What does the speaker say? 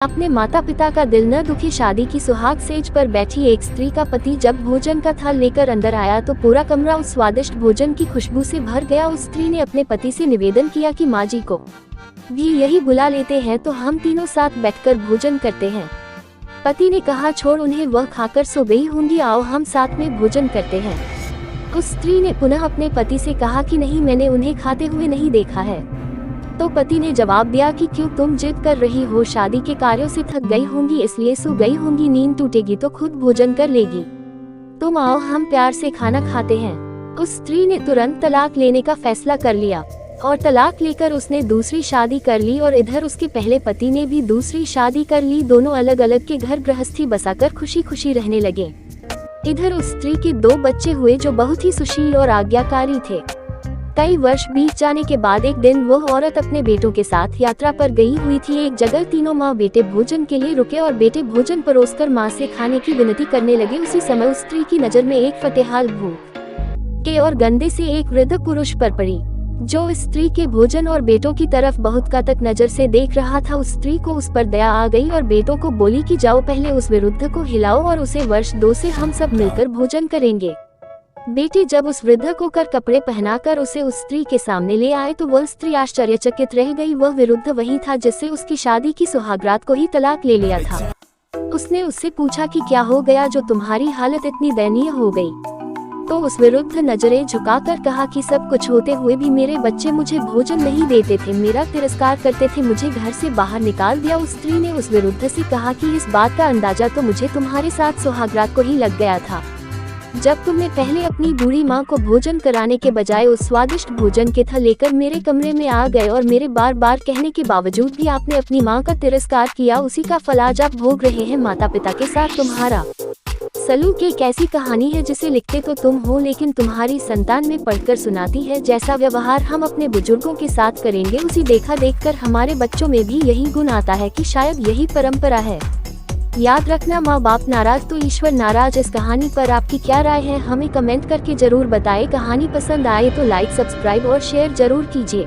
अपने माता पिता का दिल न दुखी। शादी की सुहाग सेज पर बैठी एक स्त्री का पति जब भोजन का थाल लेकर अंदर आया तो पूरा कमरा उस स्वादिष्ट भोजन की खुशबू से भर गया। उस स्त्री ने अपने पति से निवेदन किया कि माँ जी को भी यही बुला लेते हैं तो हम तीनों साथ बैठकर भोजन करते हैं। पति ने कहा छोड़ उन्हें, वह खाकर सो गई होंगी, आओ हम साथ में भोजन करते हैं। उस स्त्री ने पुनः अपने पति से कहा कि नहीं, मैंने उन्हें खाते हुए नहीं देखा है। तो पति ने जवाब दिया कि क्यों, तुम जिद कर रही हो, शादी के कार्यों से थक गई होंगी इसलिए सो गई होंगी, नींद टूटेगी तो खुद भोजन कर लेगी, तुम आओ हम प्यार से खाना खाते हैं। उस स्त्री ने तुरंत तलाक लेने का फैसला कर लिया और तलाक लेकर उसने दूसरी शादी कर ली और इधर उसके पहले पति ने भी दूसरी शादी कर ली। दोनों अलग अलग के घर गृहस्थी बसाकर खुशी खुशी रहने लगे। इधर उस स्त्री के 2 बच्चे हुए जो बहुत ही सुशील और आज्ञाकारी थे। कई वर्ष बीत जाने के बाद एक दिन वह औरत अपने बेटों के साथ यात्रा पर गई हुई थी। एक जगह तीनों माँ बेटे भोजन के लिए रुके और बेटे भोजन परोसकर माँ से खाने की विनती करने लगे। उसी समय उस स्त्री की नजर में एक फतेहाल भूख के और गंदे से एक वृद्ध पुरुष पर पड़ी जो इस स्त्री के भोजन और बेटों की तरफ बहुत कटक नजर से देख रहा था। उस स्त्री को उस पर दया आ गई और बेटों को बोली कि जाओ पहले उस वृद्ध को हिलाओ और उसे वर्ष 2 से हम सब मिलकर भोजन करेंगे। बेटे जब उस वृद्ध को कर कपड़े पहनाकर उसे उस स्त्री के सामने ले आए तो वह स्त्री आश्चर्यचकित रह गई। वह वृद्ध वही था जिससे उसकी शादी की सुहागरात को ही तलाक ले लिया था। उसने उससे पूछा कि क्या हो गया जो तुम्हारी हालत इतनी दयनीय हो गई। तो उस वृद्ध नजरें झुकाकर कहा कि सब कुछ होते हुए भी मेरे बच्चे मुझे भोजन नहीं देते थे, मेरा तिरस्कार करते थे, मुझे घर से बाहर निकाल दिया। उस स्त्री ने उस वृद्ध से कहा कि इस बात का अंदाजा तो मुझे तुम्हारे साथ सुहागरात को ही लग गया था, जब तुमने पहले अपनी बूढ़ी माँ को भोजन कराने के बजाय उस स्वादिष्ट भोजन के थाल लेकर मेरे कमरे में आ गए और मेरे बार बार कहने के बावजूद भी आपने अपनी माँ का तिरस्कार किया। उसी का फल आज आप भोग रहे हैं। माता पिता के साथ तुम्हारा सलूक एक ऐसी कहानी है जिसे लिखते तो तुम हो लेकिन तुम्हारी संतान में पढ़कर सुनाती है। जैसा व्यवहार हम अपने बुजुर्गों के साथ करेंगे उसी देखा देखकर हमारे बच्चों में भी यही गुण आता है कि शायद यही परंपरा है। याद रखना, माँ बाप नाराज तो ईश्वर नाराज। इस कहानी पर आपकी क्या राय है हमें कमेंट करके जरूर बताएं। कहानी पसंद आए तो लाइक, सब्सक्राइब और शेयर जरूर कीजिए।